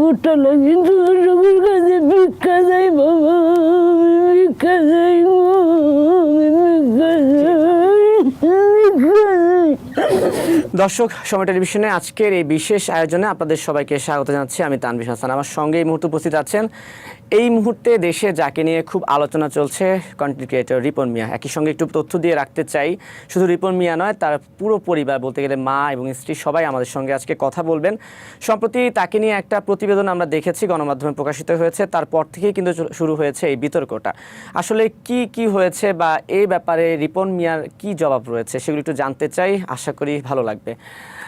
ভুট্টা লাগে তোমার কাছে ভিক্ষা যাই বাবা, আমি ভিক্ষা যাই গো, আমি ভিক্ষা যাই। দর্শক, সময় টেলিভিশনে আজকের এই বিশেষ আয়োজনে আপনাদের সবাইকে স্বাগত জানাচ্ছি। আমি তানভীর হাসান। আমার সঙ্গে এই মুহূর্তে উপস্থিত আছেন এই মুহূর্তে দেশে যাকে নিয়ে খুব আলোচনা চলছে, কন্টেন্ট ক্রিয়েটর রিপন মিয়া। একই সঙ্গে একটু তথ্য দিয়ে রাখতে চাই, শুধু রিপন মিয়া নয়, তার পুরো পরিবার, বলতে গেলে মা এবং স্ত্রী সবাই আমাদের সঙ্গে আজকে কথা বলবেন। সম্প্রতি তাকে নিয়ে একটা প্রতিবেদন আমরা দেখেছি, গণমাধ্যমে প্রকাশিত হয়েছে। তারপর থেকেই কিন্তু শুরু হয়েছে এই বিতর্কটা। আসলে কি হয়েছে বা এই ব্যাপারে রিপন মিয়ার কি জবাব রয়েছে সেগুলো একটু জানতে চাই, আশা করি ভালো লাগবে।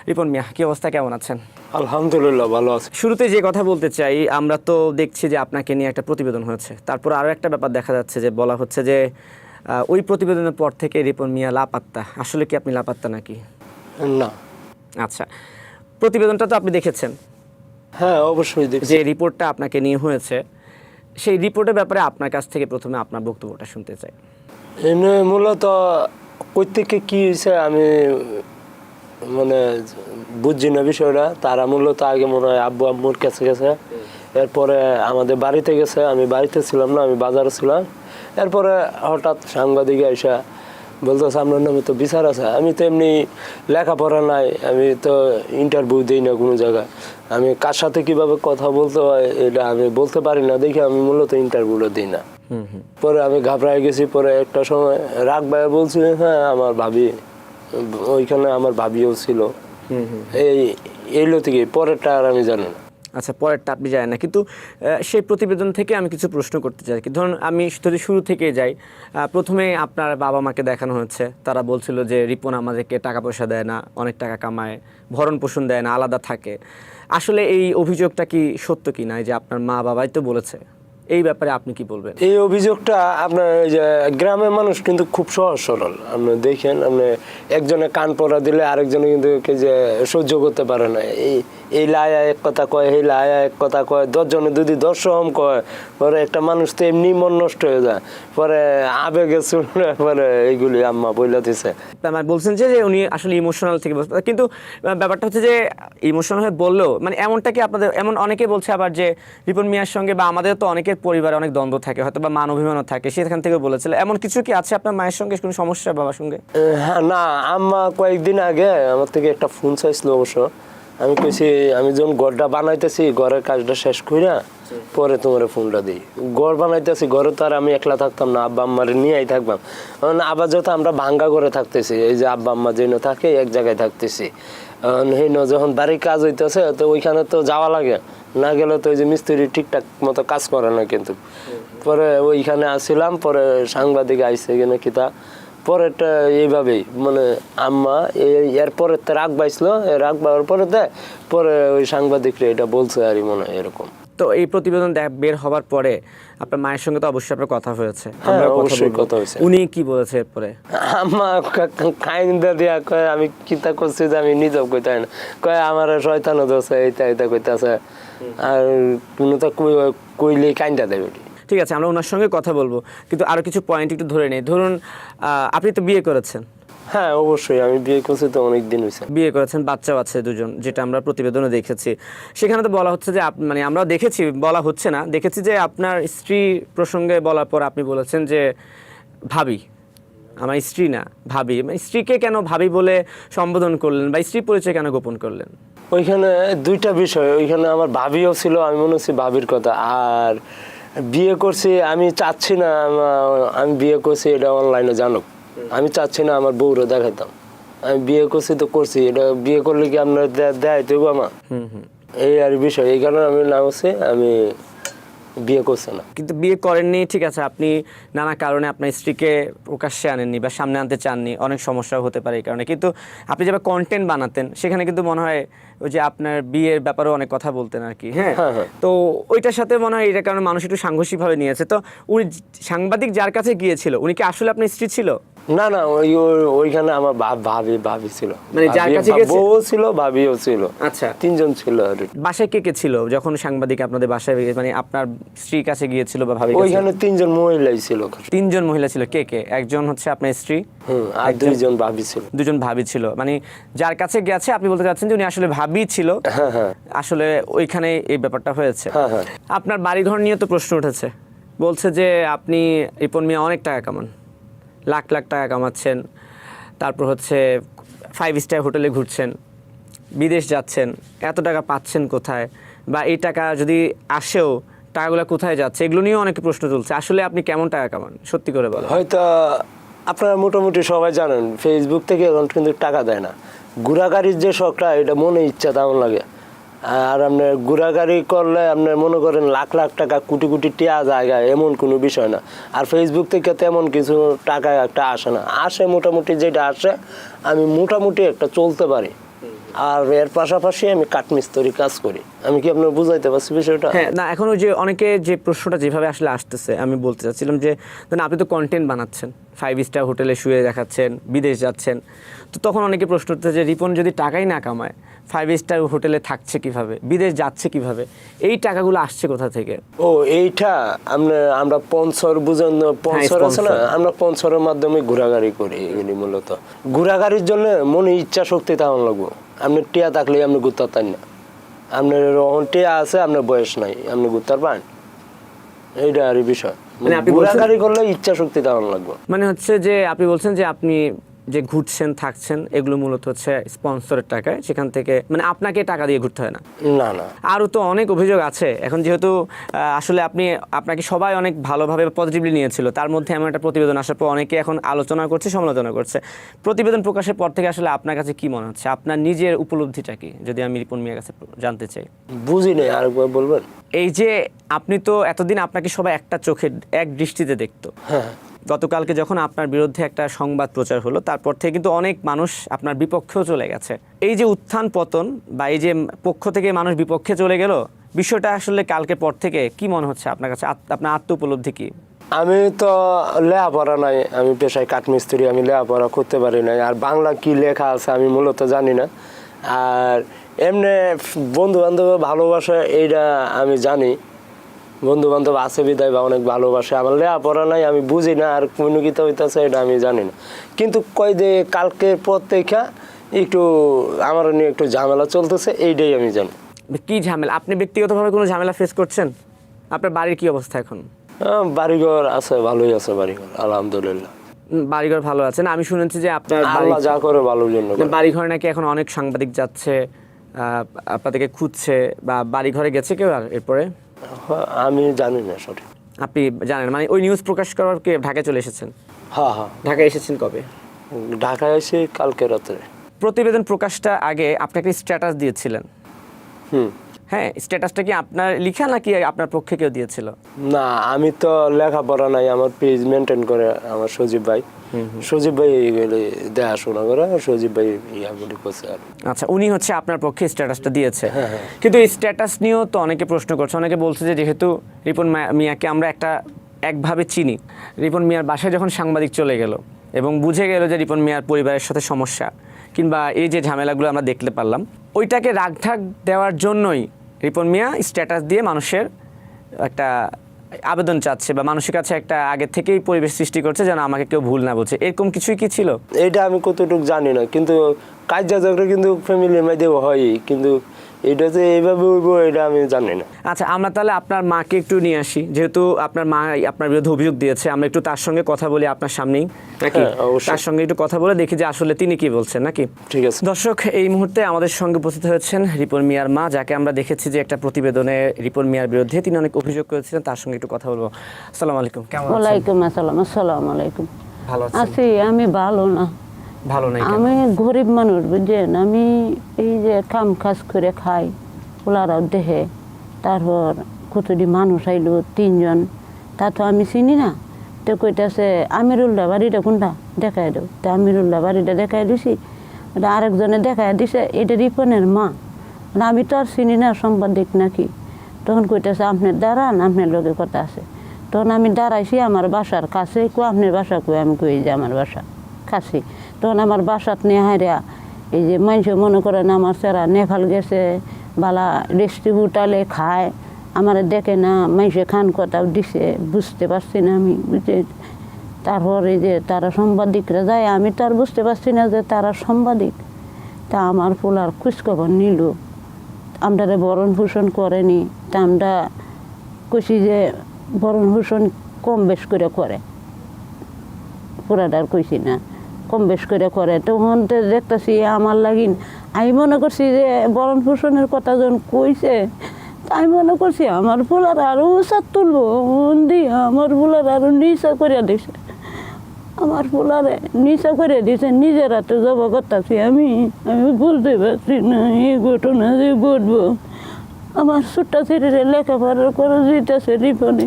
রিপন মিয়া, কি অবস্থা, কেমন আছেন? আলহামদুলিল্লাহ, ভালো আছে। শুরুতে যে কথা বলতে চাই, আমরা তো দেখছি যে আপনাকে নিয়ে একটা প্রতিবেদন হয়েছে, তারপর আরও একটা ব্যাপার দেখা যাচ্ছে যে বলা হচ্ছে যে ওই প্রতিবেদনের পর থেকে রিপন মিয়া লাপাত্তা। আসলে কি আপনি লাপাত্তা নাকি? না। আচ্ছা, প্রতিবেদনটা তো আপনি দেখেছেন? হ্যাঁ, অবশ্যই দেখছি। যে রিপোর্টটা আপনাকে নিয়ে হয়েছে, সেই রিপোর্টের ব্যাপারে আপনার কাছ থেকে প্রথমে আপনার বক্তব্যটা শুনতে চাই। এনে মূলত কই থেকে কি হয়েছে আমি মানে বুঝছি না বিষয়টা। তারা মূলত আগে মনে হয় আব্বু আম্মুর কাছে গেছে, এরপরে আমাদের বাড়িতে গেছে। আমি বাড়িতে ছিলাম না, আমি বাজারে ছিলাম। এরপরে হঠাৎ সাংবাদিক এসে বলতেছে আপনার নামে তো বিচার আছে। আমি তো এমনি লেখাপড়া নাই, আমি তো ইন্টারভিউ দিই না কোনো জায়গায়। আমি কার সাথে কিভাবে কথা বলতে হয় এটা আমি বলতে পারি না, দেখে আমি মূলত ইন্টারভিউটা দিই না। পরে আমি ঘাবড়ায় গেছি। পরে একটা সময় রাগ ভাই বলছি, হ্যাঁ আমার ভাবি ওইখানে, আমার ভাবিও ছিল। এইলো থেকে পরেরটা আর আমি জানি না। আচ্ছা, পরেরটা আপনি জানেন না, কিন্তু সেই প্রতিবেদন থেকে আমি কিছু প্রশ্ন করতে চাই। কি ধরুন, আমি যদি শুরু থেকে যাই, প্রথমে আপনার বাবা মাকে দেখানো হচ্ছে, তারা বলছিল যে রিপন আমাদেরকে টাকা পয়সা দেয় না, অনেক টাকা কামায়, ভরণ পোষণ দেয় না, আলাদা থাকে। আসলে এই অভিযোগটা কি সত্য কি না, যে আপনার মা বাবাই তো বলেছে, এই ব্যাপারে আপনি কি বলবেন? এই অভিযোগটা আপনার যে গ্রামের মানুষ কিন্তু খুব সহজ সরল। আপনি দেখেন, আপনি একজনে কান পড়া দিলে আরেকজনে কিন্তু যে সহ্য করতে পারে না। এই লায়া এক কথা কয়, এই লায়া এক কথা কয়, 10 জনে যদি 10 রকম কয়, পরে একটা মানুষ তো এমনি মন নষ্ট হয়ে যায়। পরে আবেগে শুনে পরে এইগুলি আম্মা বইলা দিছে। আমার বলছেন যে উনি আসলে ইমোশনাল থেকে বলছেন, কিন্তু ব্যাপারটা হচ্ছে যে ইমোশনাল হয়ে বললেও মানে এমনটা কি আপনাদের, এমন অনেকে বলছে আবার যে রিপন মিয়ার সঙ্গে বা আমাদের তো অনেকের পরিবারে অনেক দ্বন্দ্ব থাকে, হয়তো বা মান অভিমানও থাকে, সেখান থেকে বলেছিল। এমন কিছু কি আছে আপনার মায়ের সঙ্গে, কোনো সমস্যা বাবার সঙ্গে? হ্যাঁ, না, আম্মা কয়েকদিন আগে আমার থেকে একটা ফোন চাইছিল। অবশ্য আমি কইছি আমি যখন ঘরটা বানাইতেছি, ঘরের কাজটা শেষ কইরা পরে তোমার ফোনটা দিই। ঘর বানাইতেছি, ঘরে তো আর আমি একলা থাকতাম না, আব্বা আম্মারে নিয়েই থাকবাম। আবার যত আমরা ভাঙ্গা করে থাকতেছি, এই যে আব্বা আম্মা যেন থাকে এক জায়গায় থাকতেছি, যখন বাড়ির কাজ হইতেছে তো ওইখানে তো যাওয়া লাগে, না গেলে তো ওই যে মিস্ত্রি ঠিকঠাক মতো কাজ করে না। কিন্তু পরে ওইখানে আসছিলাম, পরে সাংবাদিক আইসে কিনা কিতা, পরেরটা এইভাবেই মানে আম্মা এরপরে রাগ বাইছিল, রাগ পাওয়ার পরে দেয়, পরে ওই সাংবাদিকরা এটা বলছে আর মনে হয় এরকম। তো এই প্রতিবেদন বের হবার পরে আপনার মায়ের সঙ্গে তো অবশ্যই আপনার কথা হয়েছে? হ্যাঁ, অবশ্যই কথা হয়েছে। উনি কি বলেছে এরপরে? আম্মা খাইন্দা দিয়া কয় আমি কিতা করছি যে আমি নিজেও কইতে না, কয় আমার শয়তানও দোষে এইটা এইটা কইতাছে, আর কোনো তো কইলেই কাইন্দা দেবে। ঠিক আছে, আমরা ওনার সঙ্গে কথা বলবো, কিন্তু আরও কিছু পয়েন্ট একটু ধরে নেই। ধরুন, আপনি তো বিয়ে করেছেন? হ্যাঁ, অবশ্যই আমি বিয়ে করছি, তো অনেক দিন হয়েছে। বিয়ে করেছেন, বাচ্চাও আছে 2জন, যেটা আমরা প্রতিবেদনে দেখেছি। সেখানে তো বলা হচ্ছে যে মানে আমরা দেখেছি, বলা হচ্ছে না, দেখেছি যে আপনার স্ত্রী প্রসঙ্গে বলার পর আপনি বলেছেন যে ভাবি, আমার স্ত্রী না ভাবি। স্ত্রীকে কেন ভাবি বলে সম্বোধন করলেন, বা স্ত্রী পরিচয় কেন গোপন করলেন? ওইখানে দুইটা বিষয়। ওইখানে আমার ভাবিও ছিল, আমি মনে হচ্ছে ভাবির কথা। আর বিয়ে করছি, আমি চাচ্ছি না আমি বিয়ে করছি এটা অনলাইনে জানুক। আমি চাচ্ছি না আমার বউরে দেখাইতাম। আমি বিয়ে করছি তো করছি, এটা বিয়ে করলে কি আপনার দেয় দেবো আমার? এই আর বিষয়, এই কারণে আমি না হচ্ছে আমি বিয়ে করছে না। কিন্তু বিয়ে করেননি, ঠিক আছে, আপনি নানা কারণে আপনার স্ত্রীকে প্রকাশ্যে আনেননি বা সামনে আনতে চাননি, অনেক সমস্যা হতে পারে এই কারণে। কিন্তু আপনি যেভাবে কন্টেন্ট বানাতেন, সেখানে কিন্তু মনে হয় ওই যে আপনার বিয়ের ব্যাপারেও অনেক কথা বলতেন আর কি। হ্যাঁ, তো ওইটার সাথে মনে হয় এটার কারণে মানুষ একটু সাংঘর্ষিকভাবে নিয়েছে। তো উনি সাংবাদিক যার কাছে গিয়েছিল, উনি কি আসলে আপনার স্ত্রী ছিল? না না ওইখানে আমার ভাবি ছিল, মানে যার কাছে গেছে বউ ছিল, ভাবিও ছিল, আচ্ছা তিনজন ছিল আর কি। বাসায় কে কে ছিল যখন সাংবাদিক আপনাদের বাসায় মানে আপনার স্ত্রীর কাছে গিয়েছিল বা ভাবি ওইখানে তিনজন মহিলাই ছিল। তিনজন মহিলা ছিল, কে কে? একজন হচ্ছে আপনার স্ত্রী, আর দুইজন ভাবি ছিল। দুজন ভাবি ছিল, মানে যার কাছে গেছে আপনি বলতে চাচ্ছেন যে উনি আসলে ভাবি ছিল। হ্যাঁ আসলে ওইখানে এই ব্যাপারটা হয়েছে। হ্যাঁ। আপনার বাড়িঘর নিয়ে তো প্রশ্ন উঠেছে, বলছে যে আপনি রিপন মিয়া অনেক টাকা কামান, লাখ লাখ টাকা কামাচ্ছেন, তারপর হচ্ছে 5 স্টার হোটেলে ঘুরছেন, বিদেশ যাচ্ছেন, এত টাকা পাচ্ছেন কোথায়, বা এই টাকা যদি আসেও টাকাগুলো কোথায় যাচ্ছে, এগুলো নিয়েও অনেকে প্রশ্ন তুলছে। আসলে আপনি কেমন টাকা কামান সত্যি করে বলেন? হয়তো আপনারা মোটামুটি সবাই জানেন ফেসবুক থেকে এখন কিন্তু টাকা দেয় না। ঘোরাগাড়ির যে শখটা, এটা মনে ইচ্ছা তেমন লাগে। আর আপনার ঘোরাগাড়ি করলে আপনার মনে করেন লাখ লাখ টাকা, কোটি কোটি টিয়া জায়গায়, এমন কোনো বিষয় না। আর ফেসবুক থেকে তেমন কিছু টাকা একটা আসে না, আসে মোটামুটি যেটা আসে আমি মোটামুটি একটা চলতে পারি। আর এর পাশাপাশি আমি কাঠমিস্ত্রি কাজ করি। আমি কি আপনার বুঝাইতে পারছি বিষয়টা? হ্যাঁ, না এখন ওই যে অনেকে যে প্রশ্নটা যেভাবে আসলে আসতেছে, আমি বলতে চাচ্ছিলাম যে আপনি তো কন্টেন্ট বানাচ্ছেন, 5 স্টার হোটেলে শুয়ে দেখাচ্ছেন, বিদেশ যাচ্ছেন, তো তখন অনেকে প্রশ্ন উঠছে যে রিপন যদি টাকাই না কামায় 5 স্টার হোটেলে থাকছে কিভাবে, বিদেশ যাচ্ছে কিভাবে, এই টাকাগুলো আসছে কোথা থেকে? ও এইটা আমরা স্পন্সর বুঝেন, স্পন্সর আছে না, আমরা স্পন্সরের মাধ্যমে ঘোরাগাড়ি করি। এগুলি মূলত ঘোরাগাড়ির জন্য মনে ইচ্ছা শক্তি তেমন লাগবো। আপনি টিয়া থাকলে আপনি ঘুরতে পারেন না, আপনার রহন টিয়া আছে, আপনার বয়স নাই, আপনি ঘুরতে পারেন, এইটা আর বিষয়। মানে আপনি ঘোরাগাড়ি করলে ইচ্ছা শক্তি তেমন লাগবে। মানে হচ্ছে যে আপনি বলছেন যে আপনি যে ঘুরছেন থাকছেন এগুলো মূলত হচ্ছে স্পন্সরের টাকায়, সেখান থেকে মানে আপনাকে টাকা দিয়ে ঘুরতে হয় না? না না, আরও তো অনেক অভিযোগ আছে এখন, যেহেতু আসলে আপনাকে সবাই অনেক ভালোভাবে পজিটিভলি নিয়েছিল, তার মধ্যে এমন একটা প্রতিবেদন আসার পর অনেকে এখন আলোচনা করছে, সমালোচনা করছে। প্রতিবেদন প্রকাশের পর থেকে আসলে আপনার কাছে কি মনে হচ্ছে, আপনার নিজের উপলব্ধিটা কি, যদি আমি রিপন মিয়ার কাছে জানতে চাই? বুঝি নাই, আরেকবার বলবেন। এই যে আপনি তো এতদিন আপনাকে সবাই একটা চোখে এক দৃষ্টিতে দেখতো, হ্যাঁ, গতকালকে যখন আপনার বিরুদ্ধে একটা সংবাদ প্রচার হলো তারপর থেকে কিন্তু অনেক মানুষ আপনার বিপক্ষেও চলে গেছে। এই যে উত্থান পতন বা এই যে পক্ষ থেকে মানুষ বিপক্ষে চলে গেল, বিষয়টা আসলে কালকে পর থেকে কি মনে হচ্ছে আপনার কাছে, আপনার আত্ম উপলব্ধি কি? আমি তো লেখাপড়া নাই, আমি পেশায় কাঠমিস্ত্রি, আমি লেখাপড়া করতে পারি নাই। আর বাংলা কি লেখা আছে আমি মূলত জানি না। আর এমনি বন্ধু বান্ধব ভালোবাসা এইটা আমি জানি, বন্ধু বান্ধব আছে বিদায় বা অনেক ভালোবাসে। আমার লেখাপড়া নাই, আমি বুঝি না আর কোনো গীতা হইতেছে এটা আমি জানি না। কিন্তু কয় যে কালকের পর থেকে একটু আমার নিয়ে একটু ঝামেলা চলতেছে, এইটাই আমি জানি। কি ঝামেলা? আপনি ব্যক্তিগতভাবে কোনো ঝামেলা ফেস করছেন? আপনার বাড়ির কি অবস্থা এখন? বাড়িঘর আছে, ভালোই আছে বাড়িঘর, আলহামদুলিল্লাহ। বাড়িঘর ভালো আছে না? আমি শুনেছি যে আপনার আল্লাহ যা করে ভালোর জন্য। বাড়িঘরে নাকি এখন অনেক সাংবাদিক যাচ্ছে, আপনাদেরকে খুঁজছে, বা বাড়িঘরে গেছে কেউ? আর এরপরে আমি জানি না সঠিক। আপনি জানেন মানে ওই নিউজ প্রকাশ করার কে ঢাকায় চলে এসেছেন? হ্যাঁ হ্যাঁ, ঢাকায় এসেছেন কবে? ঢাকায় এসে কালকে রাত্রে। প্রতিবেদন প্রকাশটা আগে আপনি একটা স্ট্যাটাস দিয়েছিলেন, হ্যাঁ, স্ট্যাটাসটা কি আপনার লিখা নাকি আপনার পক্ষে কেউ দিয়েছিল? না, আমি তো লেখাপড়া নাই, আমার পেজ মেনটেন করে আমার সজীব ভাই। সজীব ভাই দেখাশোনা করে, সজীব ভাই ইয়াগুলি করছে। আচ্ছা, উনি হচ্ছে আপনার পক্ষে স্ট্যাটাসটা দিয়েছে। কিন্তু এই স্ট্যাটাস নিয়েও তো অনেকে প্রশ্ন করছে, অনেকে বলছে যে যেহেতু রিপন মিয়াকে আমরা একভাবে চিনি, রিপন মিয়ার বাসায় যখন সাংবাদিক চলে গেল এবং বুঝে গেল যে রিপন মিয়ার পরিবারের সাথে সমস্যা কিংবা এই যে ঝামেলাগুলো আমরা দেখতে পারলাম, ওইটাকে রাগঢাক দেওয়ার জন্যই রিপন মিয়া স্ট্যাটাস দিয়ে মানুষের একটা আবেদন চাচ্ছে বা মানুষের কাছে একটা আগে থেকেই পরিবেশ সৃষ্টি করছে যেন আমাকে কেউ ভুল না বলছে, এরকম কিছুই কি ছিল? এইটা আমি কতটুকু জানি না, কিন্তু কাজ ঝগড়া কিন্তু ফ্যামিলির মধ্যে হয়, কিন্তু এটা যে এইভাবে হইব এটা আমি জানি না। আচ্ছা, আমরা তাহলে আপনার মাকে একটু নিয়ে আসি, যেহেতু আপনার মা আপনার বিরুদ্ধে অভিযোগ দিয়েছে, আমরা একটু তার সঙ্গে কথা বলি আপনার সামনেই নাকি? তার সঙ্গে একটু কথা বলে দেখি যে আসলে তিনি কি বলছেন নাকি? ঠিক আছে। দর্শক, এই মুহূর্তে আমাদের সঙ্গে উপস্থিত হয়েছেন রিপন মিয়ার মা, যাকে আমরা দেখেছি যে একটা প্রতিবেদনে রিপন মিয়ার বিরুদ্ধে তিনি অনেক অভিযোগ করেছিলেন, তার সঙ্গে একটু কথা বলবো। আসসালামু আলাইকুম। কেমন আছেন? ওয়ালাইকুম আসসালাম। আসসালামু আলাইকুম। ভালো আছেন? আছি, আমি ভালো না। ভালো নাই? আমি গরিব মানুষ, বুঝছেন, আমি এই যে কাম কাজ করে খাই, ওলারাও দেখে, তারপর কতটি মানুষ আইলো 3 জন, তা তো আমি চিনি না। তো কইতাছে আমিরুল্লাহ বাড়িটা কোনটা দেখাই দাও, তো আমিরুল্লাহ বাড়িটা দেখাই দিছি, এটা আরেকজনে দেখাই দিছে, এটা রিপনের মা। আমি তো আর চিনি না সাংবাদিক নাকি। তখন কইতাছে আপনার দাঁড়ান, আপনার লোকের কথা আছে। তখন আমি দাঁড়াইছি আমার বাসার কাছে, আপনার বাসা কই? আমি কই যে আমার বাসা। খাসি। তখন আমার বাসাত নিয়ে হাইরা এই যে মানুষ মনে করেন আমার সেরা নেপাল গেছে বালা রেস্টি হোটেলে খায়, আমার দেখে না মানুষে খান কথাও দিছে, বুঝতে পারছি না আমি বুঝে। তারপরে যে তারা সাংবাদিকরা যায়, আমি তো আর বুঝতে পারছি না যে তারা সাংবাদিক। তা আমার পোলার খোঁজখবর নিল, আমরা বরণ পোষণ করেনি। তা আমরা কইছি যে বরণ পোষণ কম বেশ করে পুরাটার কইছি না, কম বেশ করে। তখন তো দেখতেছি আমার লাগিন, আমি মনে করছি যে বরণ পোষণের কথা যখন কইছে, তাই মনে করছি আমার পোলার আরো উঁচা তুলবো, দিয়ে আমার পোলার আরো নিচা করে দিছে। আমার পোলারে নিচা করে দিছে, নিজের হাতে জবা করতেছি আমি বলতে পারছি না এই ঘটনা যে ঘটবো। আমার ছোট্টা ছেলেরে লেখাপড়া করে দিতেছে রিপনে।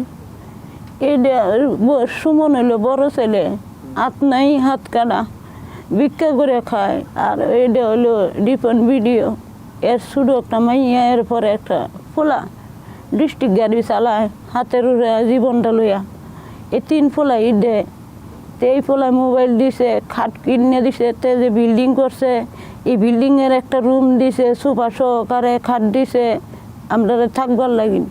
এইটা সুমন হইলো বড় ছেলে, হাত নাই হাত কাটা, ভিক্ষা করে খায়। আর এইটা হইলো রিপন ভিডিও, এর শুরু একটা মাইয়া, এরপরে একটা পোলা ডিস্ট্রিক্ট গাড়ি চালায় হাতের উড়ে জীবনটা লইয়া। এই 3 পোলা ঈদে এই পোলা মোবাইল দিছে, খাট কিনে দিছে, তে যে বিল্ডিং করছে, এই বিল্ডিংয়ের একটা রুম দিছে, সোফা সহকারে খাট দিছে আমরা থাকবার লাগিন।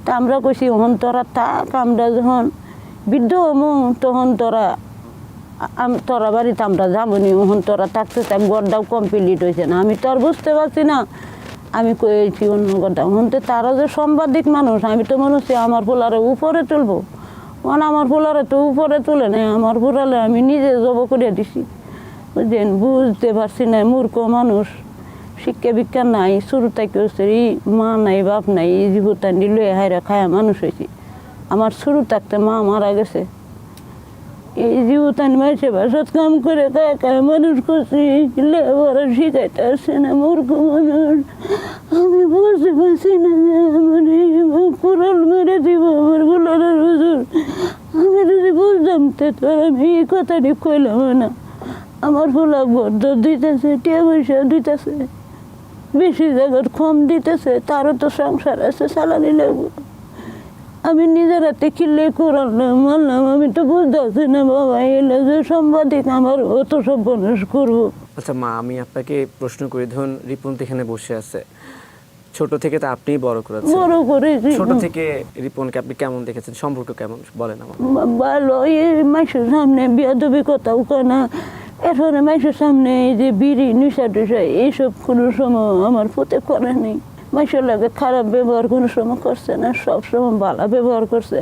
তা আমরা কইছি ওহন তোরা থাক, আমরা যখন বৃদ্ধ হমু তখন তোরা বাড়িতে আমরা যাবনি, ওহন তোরা থাকতে থাক, গড়টাও কমপ্লিট হয়েছে না। আমি তো আর বুঝতে পারছি না, আমি কয়েছি অন্য কথা। ওহন তো তারা যে সাংবাদিক মানুষ, আমি তো মনে হচ্ছে আমার পোলারে উপরে তুলবো, মানে আমার পোলারে তো উপরে তুলে নেই, আমার পোলারে আমি নিজে জব করে দিছি। বুঝলেন, বুঝতে পারছি না, মূর্খ মানুষ, শিক্ষা বিজ্ঞান নাই, শুরু থেকে হচ্ছে মা নাই বাপ নাই, এই জীবতান্ডি লয়ে হাইরা খায়া মানুষ হয়েছি। আমার শুরু থাকতে মা মারা গেছে, এই জীবতান মাসে বাসাত কাম করে খায় খায় মানুষ করছি, লেখাপড়া শিখাইতে আসছে না, মূর্খ মানুষ। আমি বুঝতে পারছি না যে আমার কুড়াল মেরে দিব আমার বোলারের হুজুর। আমি যদি বুঝতাম তো আমি এই কথাটি কইলাম না। আমার পোলা বদ্ধ দিতেছে, টিয়া পয়সা দিতেছে, বেশি জায়গার কম দিতেছে, তারও তো সংসার আছে, চালানি লাগবে। আমি নিজের হাতে কিনলে করালাম মানলাম, আমি তো বুঝতে পারছি না বাবা এলে যে সাংবাদিক আমার অত সব বনস করবো। আচ্ছা মা, আমি আপনাকে প্রশ্ন করি, ধরুন রিপন তো এখানে বসে আছে, ছোট থেকে তো আপনি বড় করেছেন, বড় করেছি। ছোট থেকে রিপনকে আপনি কেমন দেখেছেন, সম্পর্ক কেমন বলেন আমার? ভালো, এই মাসের সামনে বিয়াদবি কথাও কয় না, এরপরে মাসের সামনে এই যে বিড়ি নিশা টুসা এইসব কোনো সময় আমার পুঁতে করে নেই। মাসের লাগে খারাপ ব্যবহার কোনো সময় করছে না, সব সময় ভালো ব্যবহার করছে।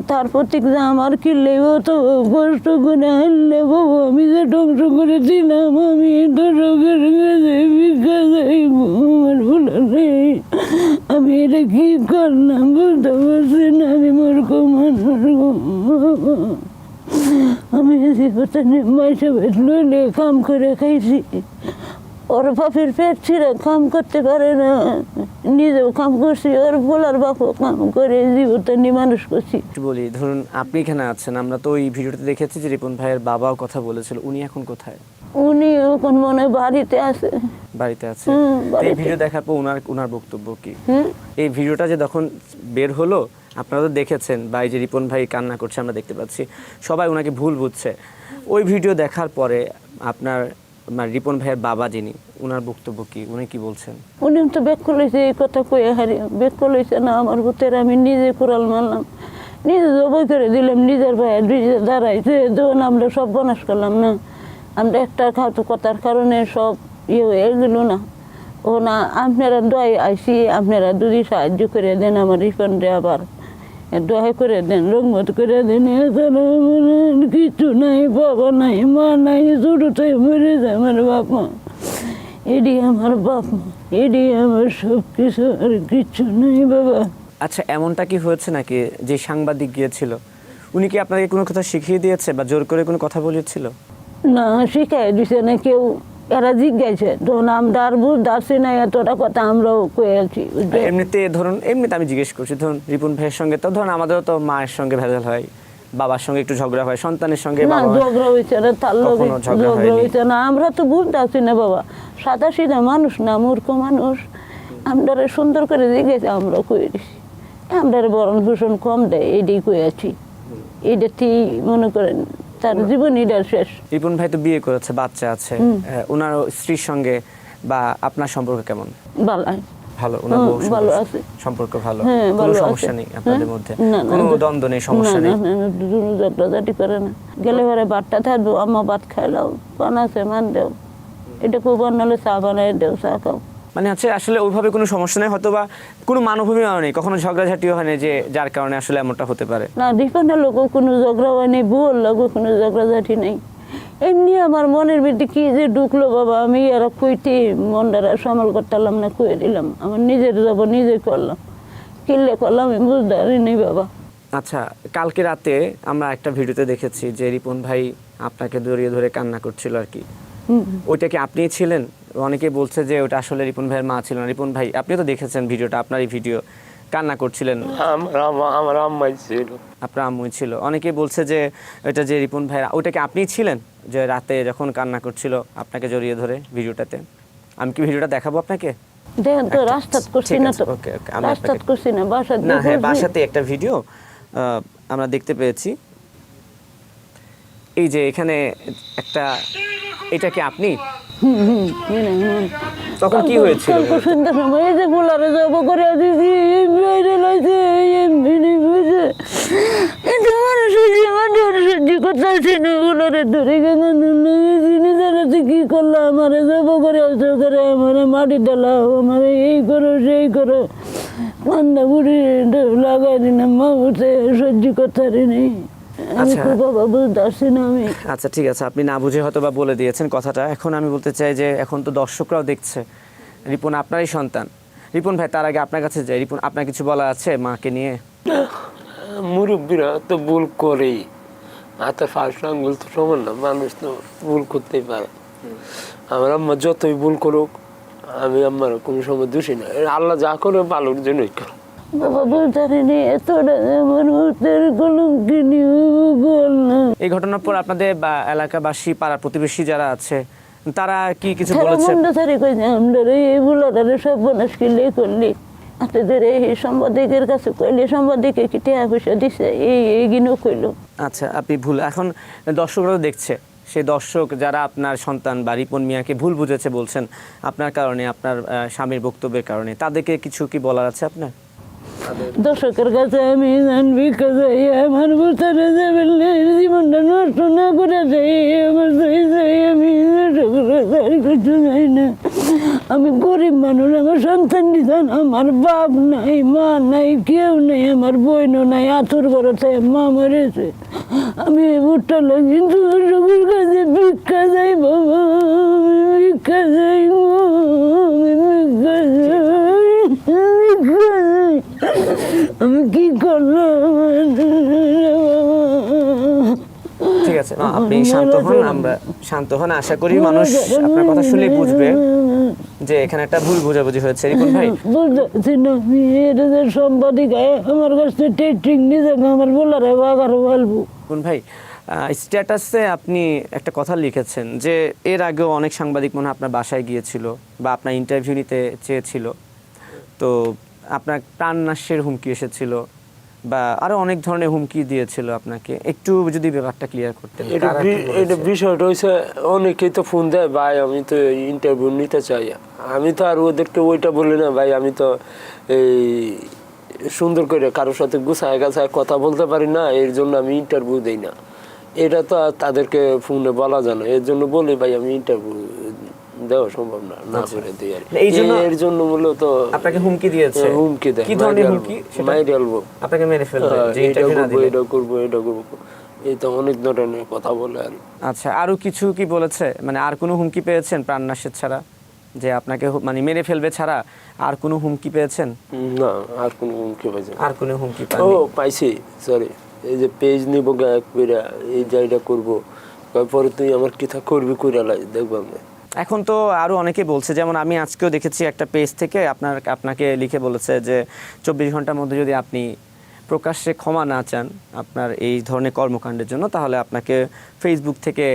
তার প্রতীক যে আমার কিনলে ও তো কষ্ট করে আনলে বাবু, আমি যে ধ্বংস করে দিলাম, আমি দর্শকের কাছে ভিক্ষা চাইব, আমার ভুল নেই। আমি এটা কি করলাম বুঝতে পারছি না, আমি মূর্খ মানুষ। আমি মাইসে লইলে কাম করে খাইছি, ওর বাপের পেট ছিঁড়ে কাম করতে পারে না, নিজেও কাম করছি, ওর বলার বাপও কাম করে জীবতানি মানুষ করছি। বলি, ধরুন আপনি এখানে আছেন, আমরা তো ওই ভিডিওতে দেখেছি যে রিপন ভাইয়ের বাবাও কথা বলেছিল, উনি এখন কোথায়? উনি এখন মনে হয় বাড়িতে আছে। বাড়িতে আছে। এই ভিডিও দেখার পর ওনার বক্তব্য কি? এই ভিডিওটা যে তখন বের হলো, আপনারা তো দেখেছেন, বা এই যে রিপন ভাই কান্না করছে আমরা দেখতে পাচ্ছি, সবাই ওনাকে ভুল বুঝছে। ওই ভিডিও দেখার পরে আপনার রিপন ভাইয়ের বাবা যিনি, ওনার বক্তব্য কি, উনি কি বলছেন? উনি তো বেক করলেছে, এই কথা কয়ে হারিয়ে বেক করলেছে না, আমার ভূতের আমি নিজে কোরাল মারলাম, নিজে জবই করে দিলাম, নিজের ভাইয়ের নিজে দাঁড়াইছে, যখন আমরা সব বনাশ করলাম না, আমরা একটা খাওয়া কথার কারণে সব ইয়ে হয়ে গেল না। ও না, আপনারা দোয়াই আইসি, আপনারা যদি সাহায্য করে দেন আমার রিফান্ডে, আবার দোয়া করে দেন, রংমত করে দেন। কিছু নাই, বাবা নাই, মা নাই, ছোটটাই মরে যায় আমার বাপ মা, এডি আমার বাপ মা, এডি আমার সব কিছু, আর কিচ্ছু নাই বাবা। আচ্ছা, এমনটা কি হয়েছে নাকি যে সাংবাদিক গিয়েছিল, উনি কি আপনাকে কোনো কথা শিখিয়ে দিয়েছে বা জোর করে কোনো কথা বলেছিল? না, শিখাই দিছে না কেউ, এরা জিজ্ঞাসা, তখন আমরা আর বুঝতে পারছি না, এতটা কথা আমরাও কয়েছি। এমনিতে আমি জিজ্ঞেস করছি, ধরুন রিপন ভাইয়ের সঙ্গে তো ধরুন আমাদেরও তো মায়ের সঙ্গে ভেজাল হয়, বাবার সঙ্গে একটু ঝগড়া হয়, সন্তানের সঙ্গে না ঝগড়া হয়েছে না, তার লোক ঝগড়া হয়েছে না, আমরা তো বুঝতে পারছি না বাবা, সাদা সিধা মানুষ না, মূর্খ মানুষ। আমরা সুন্দর করে জিজ্ঞেস আমরা কয়ে দিছি, আমরা বরণ পোষণ কম দেয়, এইটাই কয়েছি, এইটাতেই মনে করেন তার জীবনীটা শেষ। রিপন ভাই তো বিয়ে করেছে, বাচ্চা আছে, ওনার স্ত্রীর সঙ্গে বা আপনার সম্পর্ক কেমন? বালাই ভালো, ওনার বউ ভালো আছে, সম্পর্ক ভালো, হ্যাঁ, কোনো ভালো সমস্যা আছে। নেই আপনাদের মধ্যে, না, না, কোনো দ্বন্দ্ব নেই, সমস্যা নেই? ঝগড়াঝাটি করে না। গেলে পরে ভাতটা থাকবো, আম্মা ভাত খাইলাও, পান আছে মান দেও, এটা খুব বানালে চা বানাই দেও, চা খাও। মানে হচ্ছে আসলে ওইভাবে কোনো সমস্যা নেই, হয়তো বা কোনো মানভূমিও নেই, কখনো ঝগড়াঝাটিও হয় না যে যার কারণে আসলে এমনটা হতে পারে? না, রিপনের লোকও কোনো ঝগড়া হয় নেই, বউর লোকও কোনো ঝগড়াঝাটি নেই। এমনি আমার মনের ভিতরে কি যে ঢুকলো বাবা, আমি এরা কইতে মনটারা সামাল করতে পারলাম না, কয়ে দিলাম। আমার নিজের যাব নিজে করলাম, কিনলে করলাম, আমি বুঝতে পারিনি বাবা। আচ্ছা, কালকে রাতে আমরা একটা ভিডিওতে দেখেছি যে রিপন ভাই আপনাকে জড়িয়ে ধরে কান্না করছিল আর কি, ওইটা কি আপনিই ছিলেন? অনেকে বলছে যে ওটা আসলে রিপন ভাইয়ের মা ছিল না। রিপন ভাই, আপনি তো দেখেছেন ভিডিওটা, আপনারই ভিডিও, কান্না করছিলেন, আমার আম্মাই ছিল। আপনার আম্মুই ছিল। অনেকে বলছে যে ওইটা যে রিপন ভাই, ওইটা কি আপনিই ছিলেন যে রাতে যখন কান্না করছিল আপনাকে জড়িয়ে ধরে ভিডিওটাতে? আমি কি ভিডিওটা দেখাবো আপনাকে? দেখেন তো, রাস্তাত করছি না তো, ওকে ওকে, আমি রাস্তাত আপনাকে, করছি না, বাসাত না হ্যাঁ, বাসাতে একটা ভিডিও আমরা দেখতে পেয়েছি। এই যে এখানে একটা, এটা কি আপনি? তখন কি হয়েছিল? কালকে সন্ধ্যার সময় এই যে গোলারে যাবো করে দিছি, বাইরে লাইছে, এমনি বুঝে এটা মানুষের জীবন সহ্য করতে আসে না, গোলারে ধরে গেছে নিজের কি করলো, আমারে যাবো করে আসো করে, আমারে মাটি ডালাও, আমারে এই করো সেই করো, কান্দা বুড়ি লাগাই দিলাম, মা উঠে সহ্য করতে পারিনি। আমি আচ্ছা। খুব বাবা বুঝতে পারছি না আমি। আচ্ছা ঠিক আছে, আপনি না বুঝে হয়তো বা বলে দিয়েছেন কথাটা। এখন আমি বলতে চাই যে এখন তো দর্শকরাও দেখছে, রিপন আপনারই সন্তান। রিপন ভাই, তার আগে আপনার কাছে যাই, রিপন আপনার কিছু বলা আছে মাকে নিয়ে? মুরব্বীরা তো ভুল করেই, হাতের ফার্স্ট আঙ্গুল তো সমান না, মানুষ তো ভুল করতেই পারে। আমার আম্মা যতই ভুল করুক, আমি আম্মার কোনো সময় দোষী না, আল্লাহ যা করে ভালোর জন্যই করে। বাবা বলতে পারিনি, এতটা আমার মুহূর্তের কলঙ্কিনী বললাম। এই ঘটনার পর আপনাদের বা এলাকাবাসী, পাড়া প্রতিবেশী যারা আছে, তারা কি কিছু তারা বলেছে? মন্দ তারি কই না, আমরা এই বুলাটারে সব বনাস কিনলে করলি, আপনাদের এই সাংবাদিকের কাছে কইলে সাংবাদিকে কি টাকা পয়সা দিছে, এই গিনো কইলো। আচ্ছা, আপনি ভুল, এখন দর্শকরাও দেখছে, সেই দর্শক যারা আপনার সন্তান বা রিপন মিয়াকে ভুল বুঝেছে বলছেন আপনার কারণে, আপনার স্বামীর বক্তব্যের কারণে, তাদেরকে কিছু কি বলার আছে আপনার? দর্শকের কাছে আমি জানবি কাজাই আমার বুঝতে যাবেন, জীবনটা নষ্ট না করে যাই, আমার আমি কিছু যাই না। আমি গরিব মানুষ, আমার সন্তান নিতাম, আমার বাপ নাই, মা নাই, কেউ নেই, আমার বোনও নাই, আতুর ঘরেছে, মা মরেছে। আমি উঠতে লাগি দর্শকের কাছে ভিক্ষা যাই বাবা, আমি ভিক্ষা যাই, আমি ভিক্ষা যাই, আমি কি করলাম? ঠিক আছে মা, আপনি শান্ত হন, আমরা শান্ত হন। আশা করি মানুষ আপনার কথা শুনে বুঝবে যে এখানে একটা ভুল বোঝাবুঝি হয়েছে। রিপন ভাই, বুঝতে না, আমি এটা যে সাংবাদিক আমার কাছে টেস্টিং নিজে আমার বলারে বাগারও বলবো। রিপন ভাই, স্ট্যাটাসে আপনি একটা কথা লিখেছেন যে এর আগেও অনেক সাংবাদিক মনে হয় আপনার বাসায় গিয়েছিল বা আপনার ইন্টারভিউ নিতে চেয়েছিল, তো আপনার প্রাণনাশের হুমকি এসেছিল বা আরো অনেক ধরনের হুমকি দিয়েছিল আপনাকে, একটু যদি ব্যাপারটা ক্লিয়ার করতেন। এটা বিষয়টা হয়েছে, অনেকেই তো ফোন দেয়, ভাই আমি তো ইন্টারভিউ নিতে চাই। আমি তো আর ওদেরকে ওইটা বলি না, ভাই আমি তো এই সুন্দর করে কারোর সাথে গুছায় গাছায় কথা বলতে পারি না, এর জন্য আমি ইন্টারভিউ দিই না। এটা তো আর তাদেরকে ফোনে বলা যায় না, এর জন্য বলি ভাই আমি ইন্টারভিউ দেওয়া সম্ভব না, না করে দিই আর এই জন্য এর জন্য মূলত আপনাকে হুমকি দিয়েছে। হুমকি দেয়, কি ধরনের হুমকি? মাইরে আলবো, আপনাকে মেরে ফেলবে, যে এটা ইন্টারভিউ না করবো, দিলে। এটা করবো, এটা করবো, এই তো অনেক ধরনের কথা বলে আর। আচ্ছা, আরো কিছু কি বলেছে? মানে আর কোনো হুমকি পেয়েছেন প্রাণনাশের ছাড়া, যে আপনাকে মানে মেরে ফেলবে ছাড়া আর কোনো হুমকি পেয়েছেন? না, আর কোনো হুমকি পাইছি না। আর কোনো হুমকি ও পাননি? পাইছি, সরি, এই যে পেজ নিবো গায়ক কইরা, এই জায়গা করবো, তারপরে তুই আমার কিথা করবি কইরা লাই দেখবো আমি। এখন তো আরো অনেকে বলছে, যেমন আমি আজকেও দেখেছি একটা পেজ থেকে আপনাকে লিখে বলেছে যে 24 ঘন্টার মধ্যে যদি আপনি প্রকাশ্যে ক্ষমা না চান আপনার এই ধরনের কর্মকাণ্ডের জন্য, তাহলে আপনাকে ফেসবুক থেকে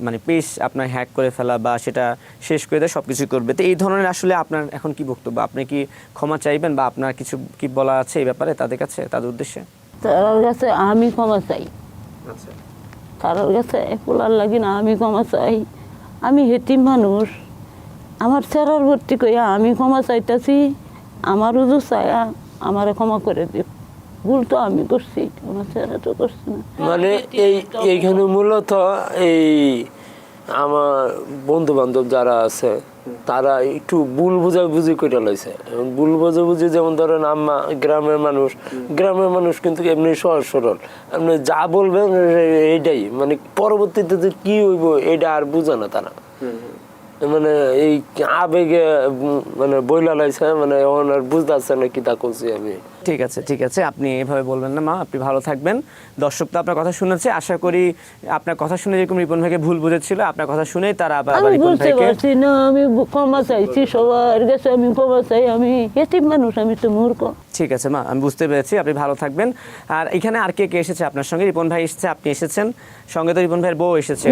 মানে পেজ আপনার হ্যাক করে ফেলা বা সেটা শেষ করে দেয়, সব কিছু করবে। তো এই ধরনের আসলে আপনার এখন কি বক্তব্য? আপনি কি ক্ষমা চাইবেন বা আপনার কিছু কি বলা আছে এই ব্যাপারে তাদের কাছে, তাদের উদ্দেশ্যে? তার কাছে আমি ক্ষমা চাই। আচ্ছা, কারোর কাছে পোলার লাগি না, আমি ক্ষমা চাই। আমি হেতিম মানুষ, আমার চেরার ভর্তি কইয়া আমি ক্ষমা চাইতাছি। আমার উজু চাইয়া আমারে ক্ষমা করে দিও। ভুল তো আমি করছি, আমার চেরা তো করছি না। মানে এইখানে মূলত এই আমার বন্ধু বান্ধব যারা আছে তারা একটু ভুল বোঝাবুঝি করে লাইছে। ভুল বোঝাবুঝি যেমন ধরেন গ্রামের মানুষ কিন্তু এমনি সহজ সরল, আপনি যা বলবেন এইটাই, মানে পরবর্তীতে যে কি হইব এটা আর বুঝে না তারা, মানে এই আবেগে মানে বইলা লাইছে, মানে এখন আর বুঝতে পারছে না কি তা করছি আমি। ঠিক আছে, আপনি এভাবে বলবেন না মা, আপনি ভালো থাকবেন। দর্শক তো আপনার কথা শুনেছে, আশা করি আপনার কথা শুনে যেরকম রিপন ভাইকে ভুল বুঝেছিল, আপনার কথা শুনেই তারা আবার আমি রিপন বুঝতে ভাইকে পারছি না, আমি ক্ষমা চাইছি সবার কাছে, আমি ক্ষমা চাই। আমি এতিম মানুষ, আমি তো মূর্খ। ঠিক আছে মা, আমি বুঝতে পেরেছি, আপনি ভালো থাকবেন। আর এখানে আর কে কে এসেছে আপনার সঙ্গে? রিপন ভাই এসেছে, আপনি এসেছেন, সঙ্গে তো রিপন ভাইয়ের বউ এসেছে,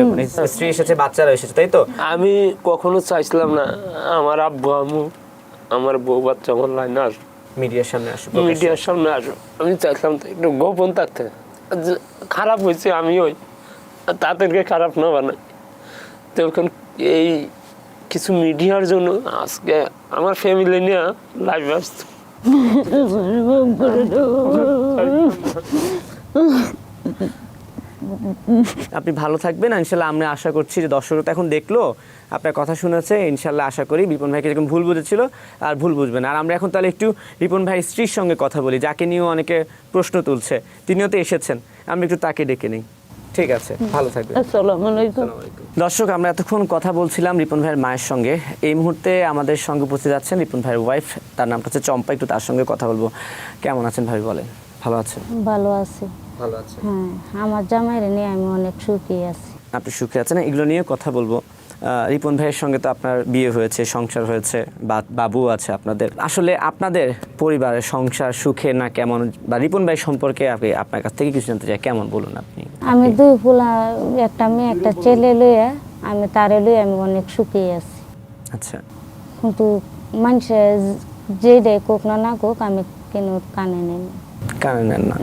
স্ত্রী এসেছে, বাচ্চারা এসেছে, তাই তো? আমি কখনো চাইছিলাম না আমার আব্বু আম্মু আমার বউ বাচ্চা আমার লাইনে আসবে, মিডিয়ার সামনে আসবো, মিডিয়ার সামনে আসবে। আমি চাইছিলাম তো একটু গোপন থাকতে। যে খারাপ হয়েছে আমি ওই তাদেরকে খারাপ না বানাই, তখন এই কিছু মিডিয়ার জন্য আজকে আমার ফ্যামিলি নিয়ে লাইভ আসছে। আপনি ভালো থাকবেন। ইনশাল্লাহ আমরা আশা করছি যে দর্শকরা তো এখন দেখলো, আপনার কথা শুনেছে, ইনশাল্লাহ আশা করি রিপন ভাইকে যেরকম ভুল বুঝেছিল আর ভুল বুঝবেন। আর আমরা এখন তাহলে একটু রিপন ভাইয়ের স্ত্রীর সঙ্গে কথা বলি, যাকে নিয়েও অনেকে প্রশ্ন তুলছে, তিনিও তো এসেছেন, আমরা একটু তাকে ডেকে নিই। ঠিক আছে, ভালো থাকবেন। আসসালামু আলাইকুম। দর্শক, আমরা এতক্ষণ কথা বলছিলাম রিপন ভাইয়ের মায়ের সঙ্গে। এই মুহূর্তে আমাদের সঙ্গে উপস্থিত আছেন রিপন ভাইয়ের ওয়াইফ, তার নামটা হচ্ছে চম্পা। একটু তার সঙ্গে কথা বলবো। কেমন আছেন ভাই, বলেন? ভালো আছেন? ভালো আছি। ভালো আছেন। হ্যাঁ, আমার জামাইরে নিয়ে আমি অনেক সুখী আছি। আপনি সুখে আছেন, এগুলো নিয়ে কথা বলবো। রিপন ভাইয়ের সঙ্গে তো আপনার বিয়ে হয়েছে, সংসার হয়েছে, বাবু আছে আপনাদের। আসলে আপনাদের পরিবারের সংসার সুখে না কেমন, বা রিপন ভাই সম্পর্কে আপনার কাছ থেকে কিছু জানতে চাই, কেমন বলুন আপনি। আমি দুই ফুলা, একটা মেয়ে একটা ছেলে লইয়া আমি তারে লইয়া আমি অনেক সুখী আছি। আচ্ছা, কিন্তু মানুষে যেটাই কোক না কোক আমি কেন কানে নেই না। কারণ নেন না।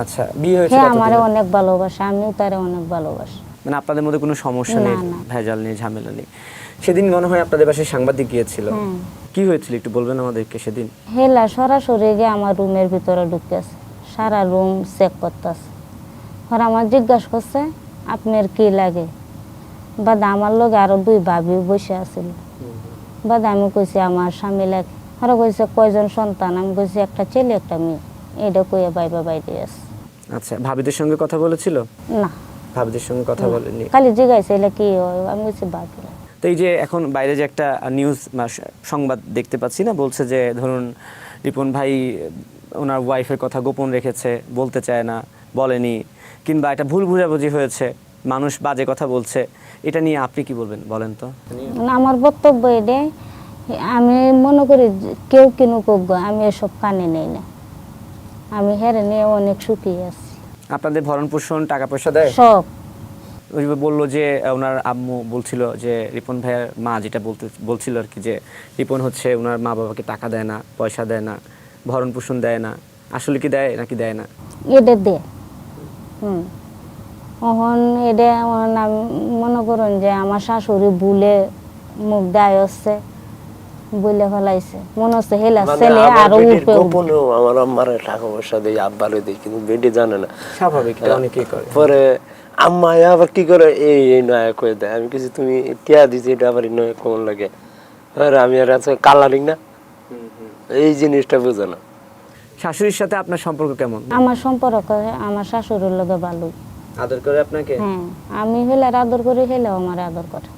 আচ্ছা, বিয়ে হয়েছে হ্যাঁ, কতদিন? আমারে অনেক ভালোবাসে, আমিও তারে অনেক ভালোবাসি। মানে আপনাদের মধ্যে কোনো সমস্যা না, নেই, না। ভেজাল নেই, ঝামেলা নেই। সেদিন মনে হয় আপনাদের বাসায় সাংবাদিক গিয়েছিল, হ্যাঁ। কি হয়েছিল একটু বলবেন আমাদেরকে সেদিন? হেলা সরাসরি গিয়ে আমার রুমের ভিতরে ঢুকেছে, সারা রুম চেক করতেছে। আর আমার জিজ্ঞাসা করছে আপনার কি লাগে, বাদ আমার লগে আরো দুই ভাবি বসে আছিল। বাদ আমি কইছি আমার স্বামী লাগে। ওরা কইছে কয়জন সন্তান, আমি কইছি একটা ছেলে একটা মেয়ে। এটা কইয়া বাইবা বাইরে আছে। আচ্ছা, ভাবিদের সঙ্গে কথা বলেছিল? না, ভাবিদের সঙ্গে কথা বলেনি? খালি জিজ্ঞাসা এলে কি হয়, আমি কইছি ভাবি। তো এই যে এখন বাইরে যে একটা নিউজ সংবাদ দেখতে পাচ্ছি না, বলছে যে ধরুন রিপন ভাই ওনার ওয়াইফের কথা গোপন রেখেছে, বলতে চায় না, বলেনি, কিংবা একটা ভুল বুঝাবুঝি হয়েছে, মানুষ বাজে কথা বলছে, এটা নিয়ে আপনি কি বলবেন বলেন তো? না, আমার বক্তব্য এটাই, আমি মনে করি যে কেউ কিনু কোক, আমি এসব কানে নেই না। আমি হেরে নিয়ে অনেক সুখী আছি। আপনাদের ভরণ পোষণ, টাকা পয়সা দেয়? সব। ওই যে বললো যে ওনার আম্মু বলছিল যে রিপন ভাইয়ের মা যেটা বলছিল আর কি, যে রিপন হচ্ছে ওনার মা বাবাকে টাকা দেয় না, পয়সা দেয় না, ভরণ পোষণ দেয় না। আসলে কি দেয় নাকি দেয় না? এটা দে এখন এটা আমি মনে করুন যে আমার শাশুড়ি ভুলে মুখ দেয় হচ্ছে, বলে ফেলাইছে, মনে হচ্ছে হেলা ছেলে আরো উঠে গোপনেও আমার আম্মারে টাকা পয়সা দেয়, আব্বারে দেয়, কিন্তু বেটি জানে না। স্বাভাবিক, অনেকেই করে। পরে আম্মা আবার কি করে এই নয়া করে দেয়। আমি কিছু তুমি টিয়া দিছি, এটা আবার নয়া কেমন লাগে। আর আমি আর আছে কালারিং না, এই জিনিসটা বুঝে না। শাশুড়ির সাথে আপনার সম্পর্ক কেমন? আমার সম্পর্ক আমার শাশুড়ির লগে ভালো। আদর করে আপনাকে? হ্যাঁ, আমি হেলার আদর করি, হেলাও আমার আদর করে।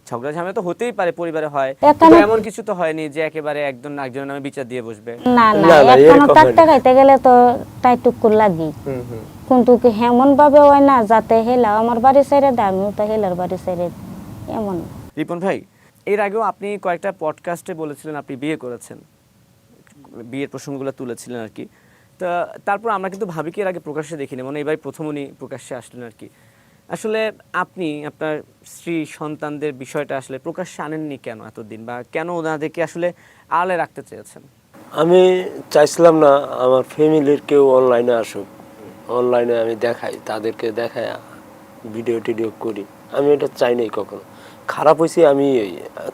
ঝগড়া ঝামেলা তো হতেই পারে, পরিবারে হয়, একটা কিন্তু না- এমন কিছু তো হয়নি যে একেবারে একজন একজনের নামে বিচার দিয়ে বসবে। না না, না, একটা এরকম টাকটা হয়নি। খাইতে গেলে তো টাইটুকুর লাগি, কিন্তু কি হেমন ভাবে হয় না যাতে হেলা আমার বাড়ি ছেড়ে দেয়, আমিও তো হেলার বাড়ি ছেড়ে দিই, এমন। রিপন ভাই, এর আগেও আপনি কয়েকটা পডকাস্টে বলেছিলেন আপনি বিয়ে করেছেন, বিয়ের প্রসঙ্গগুলো তুলেছিলেন আর কি। তা তারপর আমরা কিন্তু ভাবিকে এর আগে প্রকাশ্যে দেখিনি, মানে এবার প্রথম উনি প্রকাশ্যে আসলেন আর কি। আসলে আপনি আপনার স্ত্রী সন্তানদের বিষয়টা আসলে প্রকাশ্যে আনেননি কেন এতদিন, বা কেন ওনাদেরকে আসলে আড়ালে রাখতে চেয়েছেন? আমি চাইছিলাম না আমার ফ্যামিলির কেউ অনলাইনে আসুক, অনলাইনে আমি দেখাই, তাদেরকে দেখাই ভিডিও টিডিও করি, আমি এটা চাই নাই কখনো। খারাপ হয়েছে আমি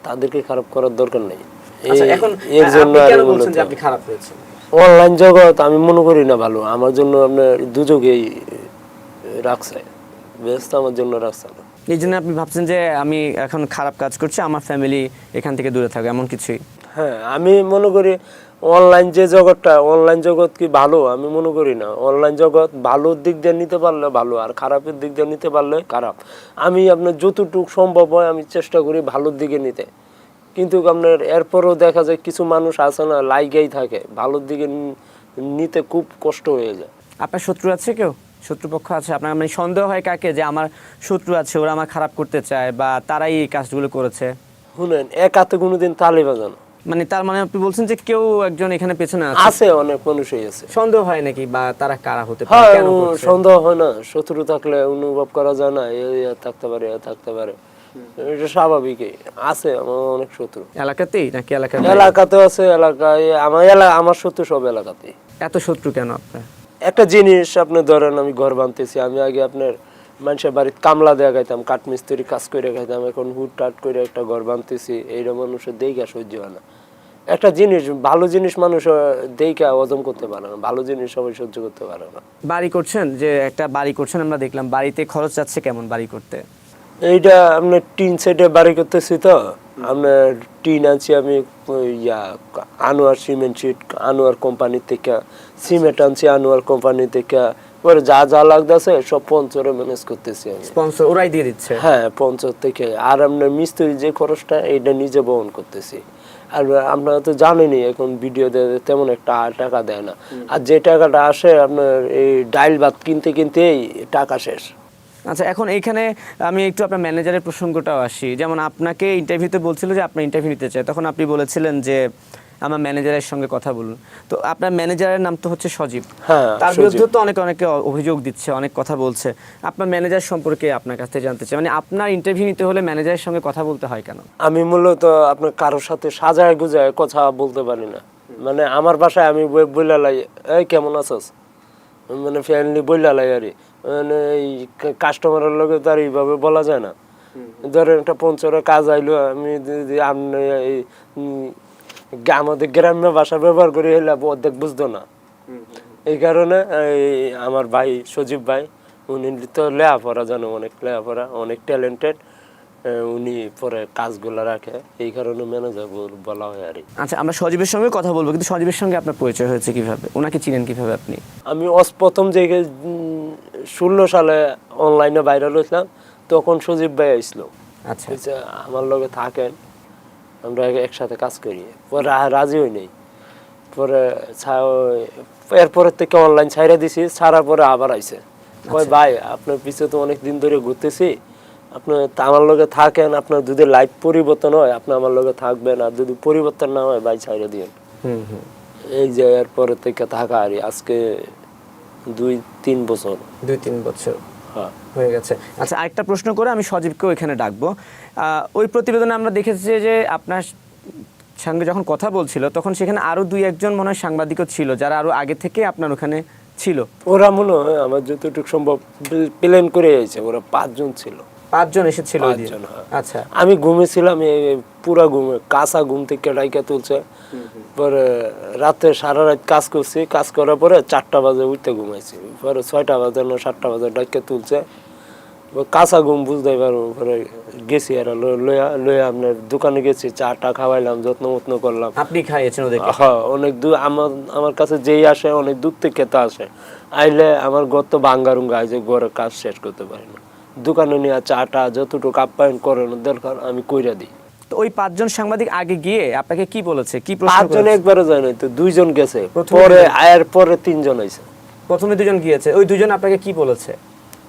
তাদেরকে খারাপ করার দরকার নেই। আচ্ছা, এখন এর জন্য আপনি কেন বলছেন যে আপনি খারাপ হয়েছেন? অনলাইন জগৎ আমি মনে করি না ভালো, আমার জন্য আপনার দুযোগেই রাখছে, ব্যস্ত আমার জন্য রাখছে না। এই জন্য আপনি ভাবছেন যে আমি এখন খারাপ কাজ করছি, আমার ফ্যামিলি এখান থেকে দূরে থাকবে, এমন কিছুই? হ্যাঁ, আমি মনে করি অনলাইন যে জগৎটা, অনলাইন জগৎ কি ভালো? আমি মনে করি না। অনলাইন জগৎ ভালোর দিক দিয়ে নিতে পারলে ভালো, আর খারাপের দিক দিয়ে নিতে পারলে খারাপ। আমি আপনার যতটুকু সম্ভব হয় আমি চেষ্টা করি ভালোর দিকে নিতে, কিন্তু আপনার এরপরও দেখা যায় কিছু মানুষ আছে না, লাইগাই থাকে, ভালোর দিকে নিতে খুব কষ্ট হয়ে যায়। আপনার শত্রু আছে কেউ? শত্রুপক্ষ আছে আপনার? মানে সন্দেহ হয় কাকে যে আমার শত্রু আছে, ওরা আমার খারাপ করতে চায় বা তারাই এই কাজগুলো করেছে? শুনেন, এক হাতে কোনোদিন তালি বাজানো। মানে তার মানে আপনি বলছেন যে কেউ একজন এখানে পেছনে আছে? আছে, অনেক মানুষই আছে। সন্দেহ হয় নাকি বা তারা কারা হতে পারে, হ্যাঁ, কেন করছে? সন্দেহ হয় না। শত্রু থাকলে অনুভব করা যায় না, থাকতে পারে, থাকতে পারে, এটা স্বাভাবিকই। আছে আমার অনেক শত্রু। এলাকাতেই নাকি এলাকাতেও আছে, এলাকায় আমার শত্রু সব এলাকাতেই। এত শত্রু কেন আপনার? একটা জিনিস আপনি ধরেন, আমি ঘর বানতেছি, আমি আগে আপনার মানুষের বাড়িতে কামলা দেওয়া খাইতাম, কাঠমিস্ত্রি কাজ করে খাইতাম, এখন হুট টাট করে একটা ঘর বানতেছি, এইরকম মানুষের দেখা সহ্য হয় না। একটা জিনিস, ভালো জিনিস মানুষ দেখা হজম করতে পারে না, ভালো জিনিস সবাই সহ্য করতে পারে না। বাড়ি করছেন, যে একটা বাড়ি করছেন আমরা দেখলাম, বাড়িতে খরচ যাচ্ছে কেমন বাড়ি করতে? এইটা আপনার টিন সেটে বাড়ি করতেছি, তো আপনার টিন আনছি আমি Anwar cement sheet, Anwar company থেকে সিমেন্ট আনছি, আনোয়ার কোম্পানি থেকে। পরে যা যা লাগতেছে সব পঞ্চরে ম্যানেজ করতেছি আমি। স্পন্সর ওরাই দিয়ে দিচ্ছে? হ্যাঁ, পঞ্চর থেকে। আর আপনার মিস্ত্রি যে খরচটা, এটা নিজে বহন করতেছি। আর আপনারা তো জানেনই এখন ভিডিও তেমন একটা টাকা দেয় না, আর যে টাকাটা আসে আপনার এই ডাইল ভাত কিনতে কিনতেই টাকা শেষ। আচ্ছা, এখন এইখানে আমি একটু আপনার ম্যানেজারের প্রসঙ্গটাও আসি। যেমন আপনাকে ইন্টারভিউতে বলছিল যে আপনার ইন্টারভিউ নিতে চায়, তখন আপনি বলেছিলেন যে আমার ম্যানেজারের সঙ্গে কথা বলুন। তো আপনার ম্যানেজারের নাম তো হচ্ছে সজীব। হ্যাঁ, তার বিরুদ্ধে তো অনেকে অভিযোগ দিচ্ছে, অনেক কথা বলছে। আপনার ম্যানেজার সম্পর্কে আপনার কাছ থেকে জানতে চাই, মানে আপনার ইন্টারভিউ নিতে হলে ম্যানেজারের সঙ্গে কথা বলতে হয় কেন? আমি মূলত আপনার কারোর সাথে সাজায় গুজায় কথা বলতে পারি না। মানে আমার বাসায় আমি বইলা লাই, এই কেমন আছস, মানে ফ্যামিলি বইলা লাই, আর মানে এই কাস্টমারের লগে তো আর এইভাবে বলা যায় না। ধরেন একটা পঞ্চরের কাজ আইলো, আমি আমাদের গ্রাম্য ভাষা ব্যবহার করি, হইলে অর্ধেক বুঝতো না। এই কারণে আমার ভাই সজীব ভাই, উনি তো লেখাপড়া জানো, অনেক লেখাপড়া, অনেক ট্যালেন্টেড, উনি পরে কাজগুলো রাখে, এই কারণে ম্যানেজার বলা হয় আর। আচ্ছা, আমরা সজীবের সঙ্গে কথা বলবো, কিন্তু সজীবের সঙ্গে আপনার পরিচয় হয়েছে কিভাবে? ওনাকে চিনেন কিভাবে আপনি? আমি প্রথম যে 16 সালে অনলাইনে ভাইরাল হয়েছিলাম, তখন সজীব ভাই আসছিল। আচ্ছা, আমার লগে থাকেন, আমরা একসাথে কাজ করি। পরে রাজি হই নাই, পরে এরপরের থেকে অনলাইন ছাইরা দিছি, ছাড়ার পরে আবার আইছে, কয় ভাই আপনার পিছে তো অনেক দিন ধরে ঘুরতেছি, আপনি আমার লগে থাকেন, আপনার যদি লাইফ পরিবর্তন হয় আপনি আমার লগে থাকবেন, আর যদি পরিবর্তন না হয় ভাই ছাইরা দিয়েন। এই যে এরপরের থেকে থাকা আর আজকে 2-3 বছর। 2-3 বছর হ্যাঁ, হয়ে গেছে। আচ্ছা, আরেকটা প্রশ্ন করে আমি সজীবকেও এখানে ডাকবো। ওই প্রতিবেদনে আমরা দেখেছি যে আপনার সঙ্গে যখন কথা বলছিল তখন সেখানে আরো 2-1 মনে হয় সাংবাদিকও ছিল, যারা আরো আগে থেকে আপনার ওখানে ছিল। ওরা মনে হয় আমার যতটুকু সম্ভব প্ল্যান করে আইছে, ওরা 5 জন ছিল। 5 জন এসেছিল ওই দিন? 5 জন, হ্যাঁ। আচ্ছা, আমি ঘুমেছিলাম, পুরা ঘুমে, কাঁচা ঘুম থেকে ডাইকা তুলছে। পরে রাতে সারা রাত কাজ করছি, কাজ করার পরে 4টা বাজে উঠতে ঘুমাইছি, পরে 6টা বাজে না 7টা বাজে ডাইকা তুলছে, কাঁচা ঘুম বুঝতে পারবো। পরে গেছি আর লইয়া আপনার দোকানে গেছি, চাটা খাওয়াইলাম, যত্ন মত্ন করলাম। আপনি খাইয়েছেন ওদেরকে? হ্যাঁ, অনেক দূর আমার কাছে যেই আসে অনেক দূর থেকে তো আসে, আইলে আমার ঘর তো ভাঙ্গারুঙ্গা, যে ঘরের কাজ শেষ করতে পারি না, দোকানে নিয়ে চাটা যতটুকু আপ্যায়ন করানোর দরকার আমি কইরা দিই। তো ওই 5 জন সাংবাদিক আগে গিয়ে আপনাকে কি বলেছে, কি প্রশ্ন 5 জন করেছে? একবারও যায় নাই তো, 2 জন গেছে, প্রথমে পরে 2 জন। আয়ের পরে 3 জন আইছে। প্রথমে 2 জন গিয়েছে, ওই 2 জন আপনাকে কি বলেছে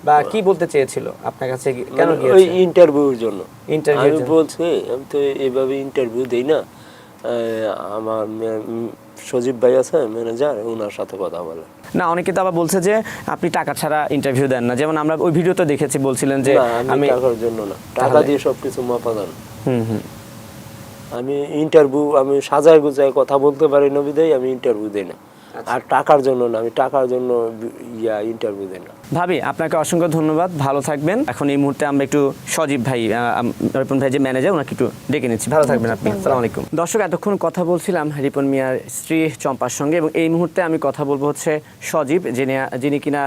বা কি বলতে চেয়েছিল আপনার কাছে, কেন ওই গিয়েছে? ইন্টারভিউর জন্য। ইন্টারভিউর আমি জন্য? বলছি আমি তো এইভাবে ইন্টারভিউ দেই না, আমার সজীব ভাই আছে ম্যানেজার, ওনার সাথে কথা বলে। না, অনেকে তো আবার বলছে যে আপনি টাকা ছাড়া ইন্টারভিউ দেন না, যেমন আমরা ওই ভিডিওতে দেখেছি, বলছিলেন যে না, আমি টাকার জন্য না, টাকা দিয়ে সবকিছু মাপা যান। আমি ইন্টারভিউ আমি সাজায় গুজায় কথা বলতে পারি না বিধায় আমি ইন্টারভিউ দেই না, আর টাকার জন্য না, আমি টাকার জন্য ইন্টারভিউ দেই না। ভাবি আপনাকে অসংখ্য ধন্যবাদ, ভালো থাকবেন। এখন এই মুহূর্তে আমরা একটু সজীব ভাই, রিপন ভাই যে ম্যানেজার, ওনাকে একটু ডেকে নিচ্ছি। ভালো থাকবেন আপনি। আসসালামু আলাইকুম। দর্শক, এতক্ষণ কথা বলছিলাম রিপন মিয়ার স্ত্রী চম্পার সঙ্গে, এবং এই মুহূর্তে আমি কথা বলবো হচ্ছে সজীব, যিনি কিনা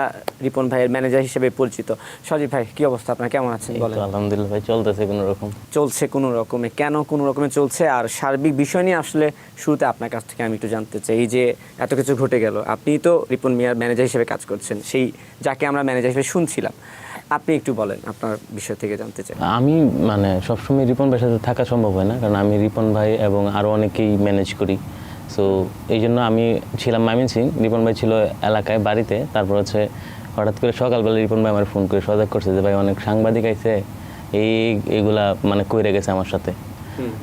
রিপন ভাইয়ের ম্যানেজার হিসেবে পরিচিত। সজীব ভাই, কি অবস্থা আপনার, কেমন আছেন বলেন? আলহামদুলিল্লাহ ভাই, চলতেছে কোনো রকম। চলছে কোনো রকমে? কেন কোনো রকমে চলছে? আর সার্বিক বিষয় নিয়ে আসলে শুরুতে আপনার কাছ থেকে আমি একটু জানতে চাই, এই যে এত কিছু ঘটে গেল, আপনি তো রিপন মিয়ার ম্যানেজার হিসেবে কাজ করছেন, সেই যাকে আমরা ম্যানেজার হিসেবে শুনছিলাম, আপনি একটু বলেন, আপনার বিষয় থেকে জানতে চাই। আমি মানে সবসময় রিপন ভাইয়ের সাথে থাকা সম্ভব হয় না, কারণ আমি রিপন ভাই এবং আরও অনেকেই ম্যানেজ করি। সো এই জন্য আমি ছিলাম ময়মনসিং, রিপন ভাই ছিল এলাকায় বাড়িতে। তারপর হচ্ছে হঠাৎ করে সকালবেলা রিপন ভাই আমার ফোন করে সজাগ করছে যে ভাই অনেক সাংবাদিক আইছে, এইগুলা মানে কইরে গেছে আমার সাথে।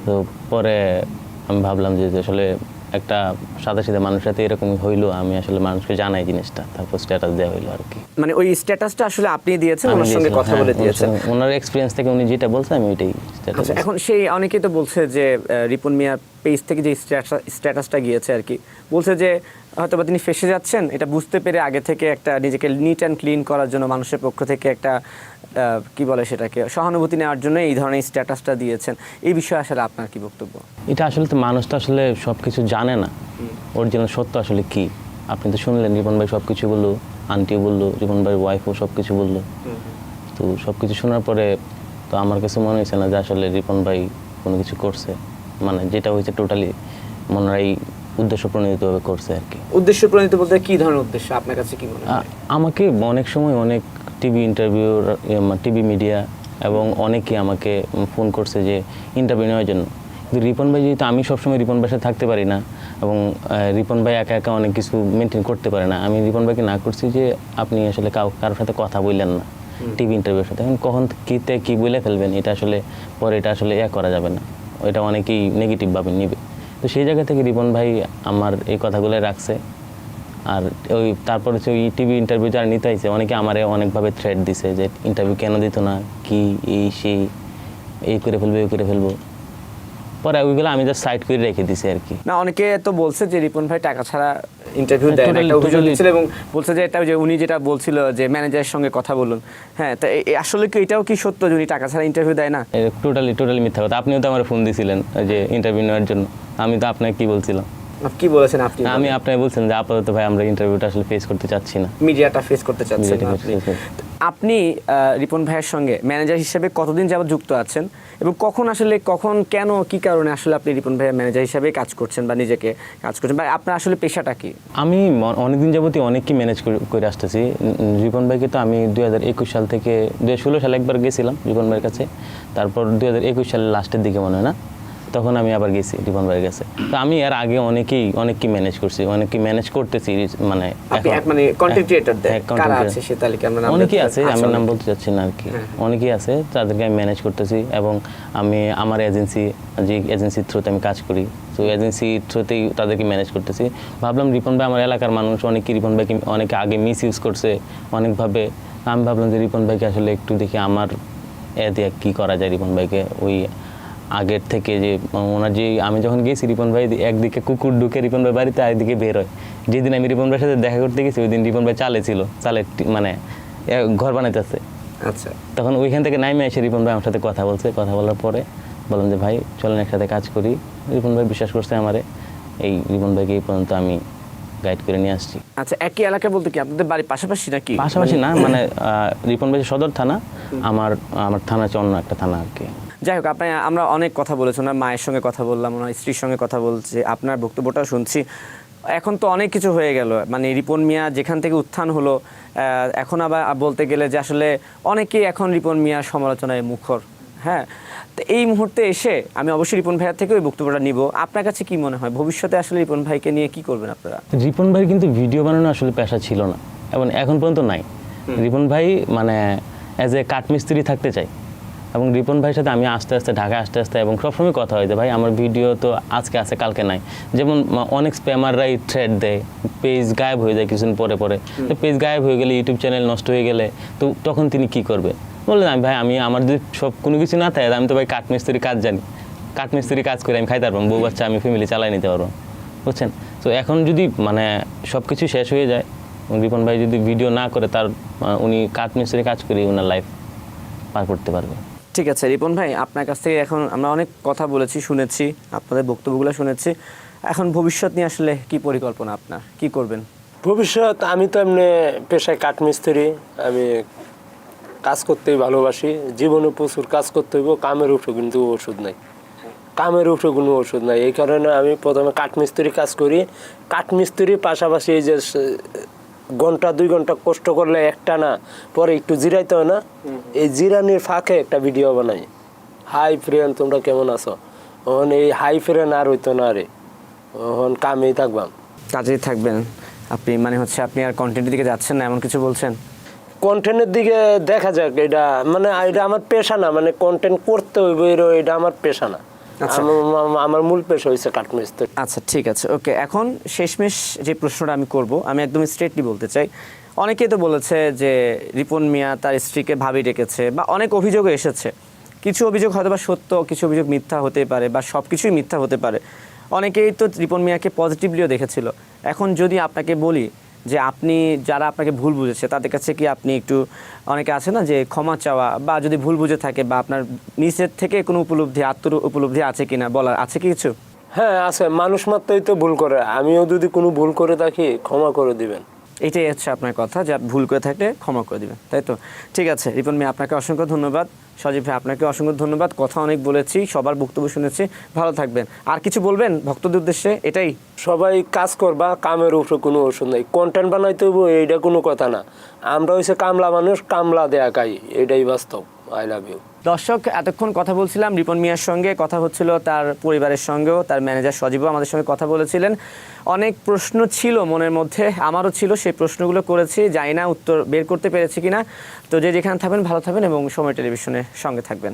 তো পরে আমি ভাবলাম যে আসলে একটা সাদা মানুষের সাথে এরকমই হইলো, আমি আসলে মানুষকে জানাই জিনিসটা, তারপর স্ট্যাটাস দেওয়া হইলো আর কি। মানে ওই স্ট্যাটাসটা আসলে আপনি দিয়েছেন, ওনার সঙ্গে কথা বলে দিয়েছেন? ওনার এক্সপিরিয়েন্স থেকে উনি যেটা বলছে আমি ওইটাই স্ট্যাটাস। আচ্ছা, এখন সেই অনেকেই তো বলছে যে রিপন মিয়ার পেজ থেকে যে স্ট্যাটাসটা গিয়েছে আর কি, বলছে যে হয়তো বা তিনি ফেসে যাচ্ছেন, এটা বুঝতে পেরে আগে থেকে একটা নিজেকে নিট অ্যান্ড ক্লিন করার জন্য মানুষের পক্ষ থেকে একটা কি বলে সেটাকে সহানুভূতি নেওয়ার জন্য এই ধরনের স্ট্যাটাসটা দিয়েছেন। এই বিষয়ে আসলে আপনার কি বক্তব্য? এটা আসলে তো মানুষ তো আসলে সব কিছু জানে না, অরিজিনাল সত্য আসলে কি। আপনি তো শুনলেন রিপন ভাই সব কিছু বললো, আন্টিও বললো, রিপন ভাইয়ের ওয়াইফও সব কিছু বললো। তো সব কিছু শোনার পরে তো আমার কাছে মনে হয়েছে না যে আসলে রিপন ভাই কোনো কিছু করছে, মানে যেটা হয়েছে টোটালি মনে হয় উদ্দেশ্য প্রণোদিতভাবে করছে আর কি। উদ্দেশ্য প্রণোদিত বলতে কি ধরনের উদ্দেশ্য আপনার কাছে কি মনে হয়? আমাকে অনেক সময় অনেক টিভি ইন্টারভিউ, টিভি মিডিয়া এবং অনেকেই আমাকে ফোন করছে যে ইন্টারভিউ নেওয়ার জন্য। কিন্তু রিপন ভাই যেহেতু আমি সবসময় রিপন ভাইয়ের সাথে থাকতে পারি না, এবং রিপন ভাই একা একা অনেক কিছু মেনটেন করতে পারে না, আমি রিপন ভাইকে না করছি যে আপনি আসলে কারোর সাথে কথা বললেন না টিভি ইন্টারভিউর সাথে। এখন কখন কী বলে ফেলবেন, এটা আসলে পরে এটা আসলে করা যাবে না, এটা অনেকেই নেগেটিভভাবে নেবে। তো সেই জায়গা থেকে রিপন ভাই আমার এই কথাগুলো রাখছে। আর ওই তারপর হচ্ছে ওই টিভি ইন্টারভিউ যারা নিতে হয়েছে অনেকে আমারে অনেকভাবে থ্রেট দিছে যে ইন্টারভিউ কেন দিত না, কি এই সেই, এই করে ফেলবো এই করে ফেলবো। পরে ওইগুলো আমি জাস্ট সাইড করে রেখে দিছি আর কি। না, অনেকে তো বলছে যে রিপন ভাই টাকা ছাড়া ইন্টারভিউ দেয় না, একটা অভিযোগ দিচ্ছিল, এবং বলছে যে এটা যে উনি যেটা বলছিল যে ম্যানেজারের সঙ্গে কথা বলুন। হ্যাঁ, তা আসলে কি এটাও কি সত্য যে উনি টাকা ছাড়া ইন্টারভিউ দেয় না? টোটালি মিথ্যা কথা। আপনিও তো আমার ফোন দিয়েছিলেন যে ইন্টারভিউ নেওয়ার জন্য, আমি তো আপনাকে কি বলছিলাম? কি বলেছেন আপনি? আমি আপনাকে বলছেন যে আপাতত ভাই আমরা ইন্টারভিউটা আসলে ফেস করতে চাচ্ছি না, মিডিয়াটা ফেস করতে চাচ্ছেন না আপনি। আপনি রিপন ভাইয়ের সঙ্গে ম্যানেজার হিসেবে কতদিন যাবত যুক্ত আছেন, এবং কখন কেন কি কারণে আসলে আপনি রিপন ভাইয়ের ম্যানেজার হিসেবে কাজ করছেন বা নিজেকে কাজ করছেন, বা আপনার আসলে পেশাটা কি? আমি অনেকদিন যাবতই অনেককে ম্যানেজ করে আসতেছি। রিপন ভাইকে তো আমি 2021 সাল থেকে 2016 সালে একবার গেছিলাম রিপন ভাইয়ের কাছে, তারপর 2021 সালের লাস্টের দিকে মনে হয় না, তখন আমি আবার গেছি রিপন ভাইয়ের কাছে। তো আমি এর আগে অনেককে ম্যানেজ করছি, অনেককে ম্যানেজ করতেছি, মানে কন্টেন্ট ক্রিয়েটরদের কারা আছে সে তালিকা আমরা নাম অনেকেই আছে, আমি নাম বলতে চাচ্ছি না আর কি। অনেকেই আছে, তাদেরকে আমি ম্যানেজ করতেছি, এবং আমি আমার যে এজেন্সির থ্রুতে আমি কাজ করি, তো এজেন্সির থ্রুতেই তাদেরকে ম্যানেজ করতেছি। ভাবলাম রিপন ভাই আমার এলাকার মানুষ, অনেকে রিপন ভাইকে অনেকে আগে মিস ইউজ করছে অনেকভাবে। আমি ভাবলাম যে রিপন ভাইকে আসলে একটু দেখি আমার দিয়ে কী করা যায় রিপন ভাইকে ওই আগের থেকে, যে ওনার যে আমি যখন গেছি রিপন ভাই একদিকে কুকুর ঢুকে রিপন ভাই বাড়িতে একদিকে বের হয়। যেদিন আমি রিপন ভাইয়ের সাথে দেখা করতে গেছি ওই দিন রিপন ভাই চালে মানে ঘর বানাইতেছে। আচ্ছা, তখন ওইখান থেকে নাইমে এসে রিপন ভাই আমার সাথে কথা বলার পরে বললাম যে ভাই চলেন একসাথে কাজ করি। রিপন ভাই বিশ্বাস করছে আমারে, এই রিপন ভাইকে এই পর্যন্ত আমি গাইড করে নিয়ে আসছি। আচ্ছা, একই এলাকা বলতে কি আপনাদের বাড়ি পাশাপাশি নাকি? পাশাপাশি না, মানে রিপন ভাই সদর থানা, আমার থানা হচ্ছে অন্য একটা থানা আর কি। যাই হোক, আমরা অনেক কথা বলেছি, ওনার মায়ের সঙ্গে কথা বললাম, ওনার স্ত্রীর সঙ্গে কথা বলছি, আপনার বক্তব্যটাও শুনছি। এখন তো অনেক কিছু হয়ে গেল, মানে রিপন মিয়া যেখান থেকে উত্থান হলো, এখন আবার বলতে গেলে যে আসলে অনেকেই এখন রিপন মিয়ার সমালোচনায় মুখর। হ্যাঁ, তো এই মুহূর্তে এসে আমি অবশ্যই রিপন ভাইয়ের থেকে ওই বক্তব্যটা নিব। আপনার কাছে কি মনে হয় ভবিষ্যতে আসলে রিপন ভাইকে নিয়ে কি করবেন আপনারা? রিপন ভাই কিন্তু ভিডিও বানানো আসলে পেশা ছিল না, এবং এখন পর্যন্ত নাই। রিপন ভাই মানে অ্যাজ এ কাঠমিস্ত্রি থাকতে চাই, এবং রিপন ভাইয়ের সাথে আমি আস্তে আস্তে ঢাকায় আসতে এবং সবসময় কথা হয় যে ভাই আমার ভিডিও তো আজকে আছে কালকে নাই। যেমন অনেক স্প্যামাররাই থ্রেড দেয়, পেজ গায়েব হয়ে যায় কিছুদিন পরে তো পেজ গায়েব হয়ে গেলে, ইউটিউব চ্যানেল নষ্ট হয়ে গেলে, তো তখন তিনি কি করবে? বললেন আমি ভাই আমার যদি সব কোনো কিছু না থাকে, আমি তো ভাই কাঠমিস্ত্রি কাজ জানি, কাঠমিস্ত্রি কাজ করে আমি খাইতে পারবো, বউ বাচ্চা আমি ফ্যামিলি চালাই নিতে পারবো, বুঝছেন? তো এখন যদি মানে সব কিছু শেষ হয়ে যায়, রিপন ভাই যদি ভিডিও না করে তার উনি কাঠমিস্ত্রি কাজ করে ওনার লাইফ পার করতে পারবে। ঠিক আছে রিপন ভাই, আপনার কাছ থেকে এখন আমরা অনেক কথা বলেছি, শুনেছি, আপনাদের বক্তব্যগুলো শুনেছি। এখন ভবিষ্যৎ নিয়ে আসলে কি পরিকল্পনা আপনার, কি করবেন? ভবিষ্যৎ আমি তো এমনি পেশায় কাঠমিস্ত্রি, আমি কাজ করতেই ভালোবাসি, জীবনে প্রচুর কাজ করতে হইব, কামের উপরে কিন্তু ওষুধ নাই, কামের উপরে কোনো ওষুধ নাই। এই কারণে আমি প্রথমে কাঠমিস্ত্রি কাজ করি, কাঠমিস্ত্রির পাশাপাশি এই যে ঘন্টা 2 ঘন্টা কষ্ট করলে একটা না পরে একটু জিরাইতে হয় না, এই জিরানির ফাঁকে একটা ভিডিও বানাই, হাই ফ্রেন্ড তোমরা কেমন আছো, ওখান এই হাই ফ্রেন্ড আর হইতো না রে, ওখান কামেই থাকবাম। কাজেই থাকবেন আপনি, মানে হচ্ছে আপনি আর কন্টেন্টের দিকে যাচ্ছেন না এমন কিছু বলছেন? কন্টেন্টের দিকে দেখা যাক, এটা মানে এটা আমার পেশা না, মানে কন্টেন্ট করতে হইব এটা আমার পেশা না। আচ্ছা। আমার মূল পেশা হয়েছে কাঠমিস্ত্রি। আচ্ছা ঠিক আছে, ওকে। এখন শেষমেশ যে প্রশ্নটা আমি করব, আমি একদম স্ট্রেটলি বলতে চাই, অনেকেই তো বলেছে যে রিপন মিয়া তার স্ত্রীকে ভাবি ডেকেছে, বা অনেক অভিযোগও এসেছে। কিছু অভিযোগ হয়তো বা সত্য, কিছু অভিযোগ মিথ্যা হতে পারে, বা সব কিছুই মিথ্যা হতে পারে। অনেকেই তো রিপন মিয়াকে পজিটিভলিও দেখেছিল। এখন যদি আপনাকে বলি যে আপনি যারা আপনাকে ভুল বুঝেছে তাদের কাছে কি আপনি একটু, অনেকে আছে না যে ক্ষমা চাওয়া, বা যদি ভুল বুঝে থাকে বা আপনার নিচের থেকে কোনো উপলব্ধি, উপলব্ধি আছে কিনা বলার, আছে কি কিছু? হ্যাঁ আছে, মানুষ মাত্রই তো ভুল করে, আমিও যদি কোনো ভুল করে থাকি ক্ষমা করে দিবেন। এটাই হচ্ছে আপনার কথা, যে ভুল করে থাকলে ক্ষমা করে দিবেন, তাই তো? ঠিক আছে রিপন মিয়া, আপনাকে অসংখ্য ধন্যবাদ। সজীব ভাই আপনাকে অসংখ্য ধন্যবাদ। কথা অনেক বলেছি, সবার বক্তব্য শুনেছি, ভালো থাকবেন। আর কিছু বলবেন ভক্তদের উদ্দেশ্যে? এটাই, সবাই কাজ করবা, কামের উপরে কোনো ওষুধ নাই, কন্টেন্ট বানাইতে হইব এইটা কোনো কথা না। আমরা হইছে কামলা মানুষ, কামলা দেয়া খাই, এটাই বাস্তব। I love you. দর্শক, এতক্ষণ কথা বলছিলাম রিপন মিয়ার সঙ্গে, কথা হচ্ছিল তার পরিবারের সঙ্গেও, তার ম্যানেজার সজীবও আমাদের সঙ্গে কথা বলেছিলেন। অনেক প্রশ্ন ছিল মনের মধ্যে, আমারও ছিল, সেই প্রশ্নগুলো করেছি, জানি না উত্তর বের করতে পেরেছি কিনা। তো যে যেখানে থাকবেন ভালো থাকবেন এবং সময় টেলিভিশনের সঙ্গে থাকবেন।